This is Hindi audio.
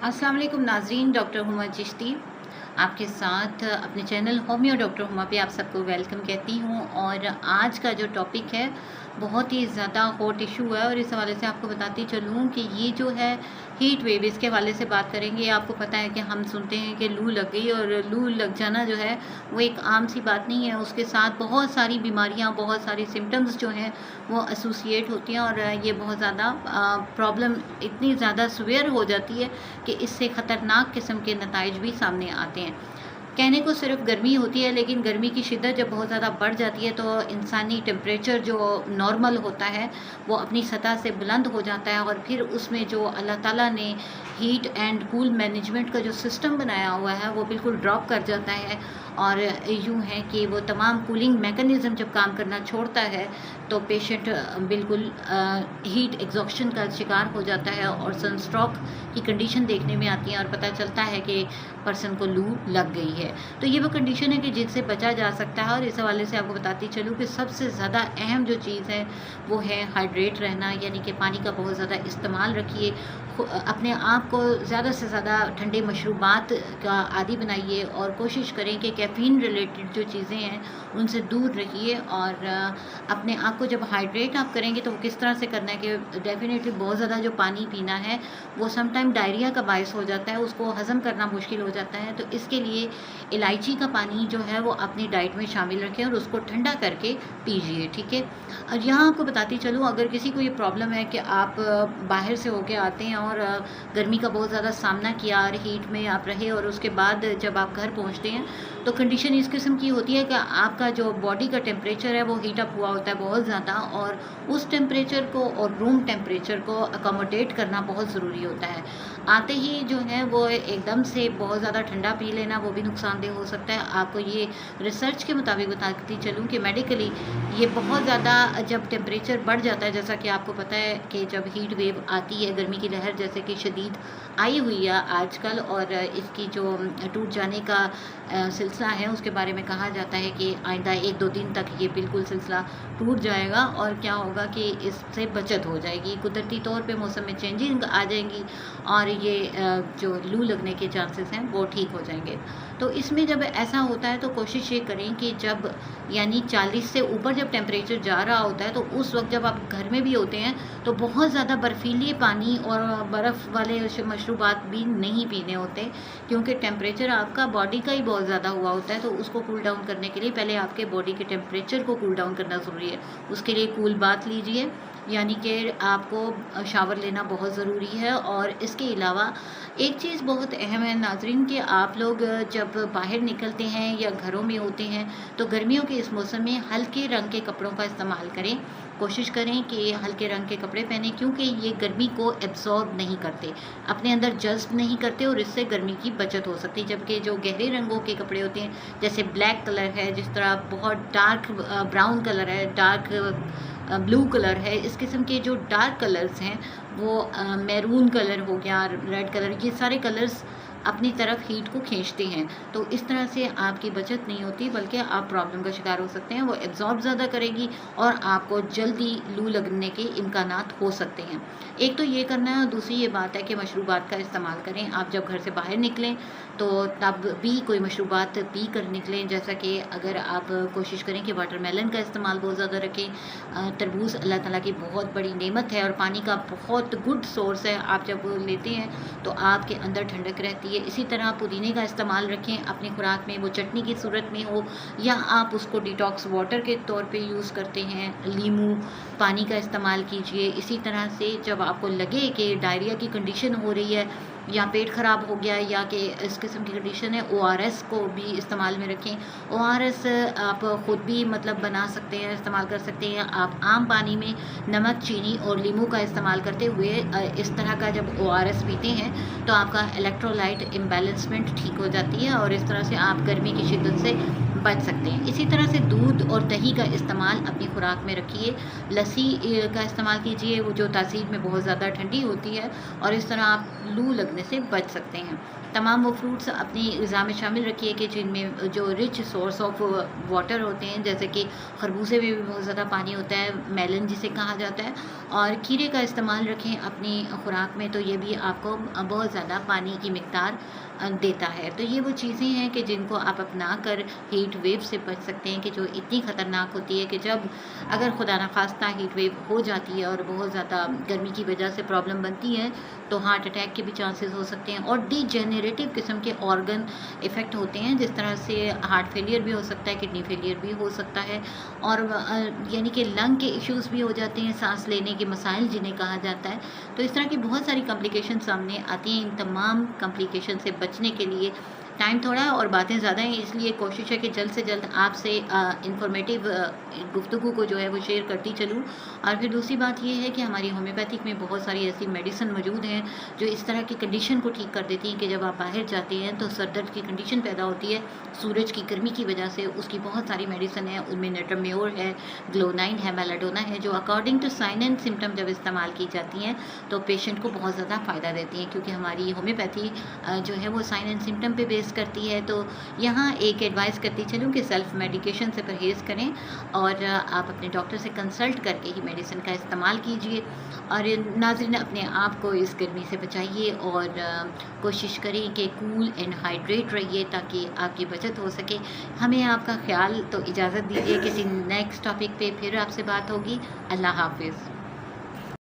अस्सलाम वालेकुम नाज़रीन, डॉक्टर हुमा चिश्ती आपके साथ अपने चैनल होमियो डॉक्टर हुमा पे आप सबको वेलकम कहती हूँ। और आज का जो टॉपिक है बहुत ही ज़्यादा हॉट इशू है और इस हवाले से आपको बताती चलूँ कि ये जो है हीट वेव, इसके हवाले से बात करेंगे। आपको पता है कि हम सुनते हैं कि लू लग गई, और लू लग जाना जो है वो एक आम सी बात नहीं है। उसके साथ बहुत सारी बीमारियाँ, बहुत सारी सिम्टम्स जो हैं वो एसोसिएट होती हैं, और ये बहुत ज़्यादा प्रॉब्लम इतनी ज़्यादा सीवियर हो जाती है कि इससे ख़तरनाक किस्म के नताइज भी सामने आते हैं। कहने को सिर्फ गर्मी होती है, लेकिन गर्मी की शिद्दत जब बहुत ज़्यादा बढ़ जाती है तो इंसानी टेम्परेचर जो नॉर्मल होता है वो अपनी सतह से बुलंद हो जाता है, और फिर उसमें जो अल्लाह ताला ने हीट एंड कूल मैनेजमेंट का जो सिस्टम बनाया हुआ है वो बिल्कुल ड्रॉप कर जाता है। और यूँ है कि वो तमाम कूलिंग मैकेनिज़्म जब काम करना छोड़ता है तो पेशेंट बिल्कुल हीट एग्जॉस्शन का शिकार हो जाता है, और सनस्ट्रोक की कंडीशन देखने में आती है, और पता चलता है कि पर्सन को लू लग गई है। तो ये वो कंडीशन है कि जिनसे बचा जा सकता है। और इस हवाले से आपको बताती चलूँ कि सबसे ज़्यादा अहम जो चीज़ है वो है हाइड्रेट रहना, यानी कि पानी का बहुत ज़्यादा इस्तेमाल रखिए। अपने आप को ज़्यादा से ज़्यादा ठंडे मशरूबात का आदी बनाइए, और कोशिश करें कि कैफ़ीन रिलेटेड जो चीज़ें हैं उनसे दूर रहिए। और अपने आप को जब हाइड्रेट आप करेंगे तो वो किस तरह से करना है कि डेफ़िनेटली बहुत ज़्यादा जो पानी पीना है वो समटाइम डायरिया का बायस हो जाता है, उसको हज़म करना मुश्किल हो जाता है। तो इसके लिए इलायची का पानी जो है वो अपनी डाइट में शामिल रखें और उसको ठंडा करके पीजिए, ठीक है। और यहाँ आपको बताती चलूँ, अगर किसी को ये प्रॉब्लम है कि आप बाहर से होके आते हैं और गर्मी का बहुत ज़्यादा सामना किया और हीट में आप रहे, और उसके बाद जब आप घर पहुँचते हैं तो कंडीशन इस किस्म की होती है कि आपका जो बॉडी का टेम्परेचर है वो हीट अप हुआ होता है बहुत ज़्यादा, और उस टेम्परेचर को और रूम टेम्परेचर को अकोमोडेट करना बहुत ज़रूरी होता है। आते ही जो है वो एकदम से बहुत ज़्यादा ठंडा पी लेना वो भी नुकसानदेह हो सकता है। आपको ये रिसर्च के मुताबिक बताती चलूँ कि मेडिकली ये बहुत ज़्यादा जब टेम्परेचर बढ़ जाता है, जैसा कि आपको पता है कि जब हीट वेव आती है, गर्मी की लहर जैसे कि शदीद आई हुई है आजकल, और इसकी जो टूट जाने का सिलसिला है उसके बारे में कहा जाता है कि आइंदा 1-2 दिन तक ये बिल्कुल सिलसिला टूट जाएगा, और क्या होगा कि इससे बचत हो जाएगी। कुदरती तौर पे मौसम में चेंजिंग आ जाएंगी और ये जो लू लगने के चांसेस हैं वो ठीक हो जाएंगे। तो इसमें जब ऐसा होता है तो कोशिश ये करें कि जब यानी 40 से ऊपर जब टेम्परेचर जा रहा होता है तो उस वक्त जब आप घर में भी होते हैं तो बहुत ज़्यादा बर्फीले पानी और बर्फ़ वाले मशरूबात भी नहीं पीने होते, क्योंकि टेम्परेचर आपका बॉडी का ही बहुत ज़्यादा हुआ होता है। तो उसको कूल डाउन करने के लिए पहले आपके बॉडी के टेम्परेचर को कूल डाउन करना ज़रूरी है। उसके लिए कूल बाथ लीजिए, यानी कि आपको शावर लेना बहुत ज़रूरी है। और इसके अलावा एक चीज़ बहुत अहम है नाज़रीन, कि आप लोग जब बाहर निकलते हैं या घरों में होते हैं तो गर्मियों के इस मौसम में हल्के रंग के कपड़ों का इस्तेमाल करें। कोशिश करें कि हल्के रंग के कपड़े पहने, क्योंकि ये गर्मी को एब्ज़ॉर्ब नहीं करते, अपने अंदर जज़्ब नहीं करते, और इससे गर्मी की बचत हो सकती है। जबकि जो गहरे रंगों के कपड़े होते हैं, जैसे ब्लैक कलर है, जिस तरह बहुत डार्क ब्राउन कलर है, डार्क ब्लू कलर है, इस किस्म के जो डार्क कलर्स हैं वो मैरून कलर हो गया, रेड कलर, ये सारे कलर्स अपनी तरफ हीट को खींचते हैं। तो इस तरह से आपकी बचत नहीं होती, बल्कि आप प्रॉब्लम का शिकार हो सकते हैं। वो एब्जॉर्ब ज़्यादा करेगी और आपको जल्दी लू लगने के इम्कानात हो सकते हैं। एक तो ये करना है, और दूसरी ये बात है कि मशरूबात का इस्तेमाल करें। आप जब घर से बाहर निकलें तो तब भी कोई मशरूबात पी कर निकलें, जैसा कि अगर आप कोशिश करें कि वाटरमेलन का इस्तेमाल बहुत ज़्यादा रखें। तरबूज अल्लाह ताला की बहुत बड़ी नेमत है और पानी का बहुत गुड सोर्स है। आप जब वो लेते हैं तो आपके अंदर ठंडक रहती है। इसी तरह पुदीने का इस्तेमाल रखें अपनी खुराक में, वो चटनी की सूरत में हो या आप उसको डिटॉक्स वाटर के तौर पे यूज़ करते हैं। लीमू पानी का इस्तेमाल कीजिए। इसी तरह से जब आपको लगे कि डायरिया की कंडीशन हो रही है या पेट ख़राब हो गया या कि इस किस्म की कंडीशन है, ORS को भी इस्तेमाल में रखें। ORS आप ख़ुद भी मतलब बना सकते हैं, इस्तेमाल कर सकते हैं। आप आम पानी में नमक, चीनी और नींबू का इस्तेमाल करते हुए इस तरह का जब ORS पीते हैं तो आपका इलेक्ट्रोलाइट इम्बैलेंसमेंट ठीक हो जाती है, और इस तरह से आप गर्मी की शिद्दत से बच सकते हैं। इसी तरह से दूध और दही का इस्तेमाल अपनी खुराक में रखिए। लस्सी का इस्तेमाल कीजिए, वो जो तासीर में बहुत ज़्यादा ठंडी होती है, और इस तरह आप लू लगने से बच सकते हैं। तमाम वो फ्रूट्स अपनी ग़िज़ा में शामिल रखिए कि जिनमें जो रिच सोर्स ऑफ वाटर होते हैं, जैसे कि खरबूजे में भी बहुत ज़्यादा पानी होता है, मेलन जिसे कहा जाता है, और खीरे का इस्तेमाल रखें अपनी खुराक में, तो ये भी आपको बहुत ज़्यादा पानी की मिक़दार देता है। तो ये वो चीज़ें हैं कि जिनको आप अपना कर हीट वेव से बच सकते हैं, कि जो इतनी ख़तरनाक होती है कि जब अगर खुदा न खास्ता हीट वेव हो जाती है और बहुत ज़्यादा गर्मी की वजह से प्रॉब्लम बनती है, तो हार्ट अटैक के भी चांसेस हो सकते हैं, और डीजेनरेटिव किस्म के ऑर्गन इफ़ेक्ट होते हैं, जिस तरह से हार्ट फेलियर भी हो सकता है, किडनी फेलियर भी हो सकता है, और यानी कि लंग के इश्यूज़ भी हो जाते हैं, सांस लेने के मसाइल जिन्हें कहा जाता है। तो इस तरह की बहुत सारी कॉम्प्लिकेशन सामने आती हैं। इन तमाम कॉम्प्लिकेशन से बचने के लिए टाइम थोड़ा है और बातें ज़्यादा हैं, इसलिए कोशिश है कि जल्द से जल्द आपसे इन्फॉर्मेटिव गुफ्तगू को जो है वो शेयर करती चलूँ। और फिर दूसरी बात ये है कि हमारी होम्योपैथिक में बहुत सारी ऐसी मेडिसिन मौजूद हैं जो इस तरह की कंडीशन को ठीक कर देती हैं कि जब आप बाहर जाते हैं तो सर दर्द की कंडीशन पैदा होती है सूरज की गर्मी की वजह से। उसकी बहुत सारी मेडिसिन है, उनमें नेट्राम्योर है, ग्लोनाइन है, मेलाडोना है, जो according to sign and symptom जब इस्तेमाल की जाती हैं तो पेशेंट को बहुत ज़्यादा फ़ायदा देती हैं, क्योंकि हमारी होम्योपैथी जो है वो साइन एंड सिम्टम पे बेस करती है। तो यहाँ एक एडवाइस करती चलूँ कि सेल्फ़ मेडिकेशन से परहेज़ करें, और आप अपने डॉक्टर से कंसल्ट करके ही मेडिसिन का इस्तेमाल कीजिए। और नाज़रीन, अपने आप को इस गर्मी से बचाइए और कोशिश करें कि कूल एंड हाइड्रेट रहिए ताकि आपकी बचत हो सके। हमें आपका ख्याल, तो इजाज़त दीजिए, किसी नेक्स्ट टॉपिक पे फिर आपसे बात होगी। अल्लाह हाफ़िज़।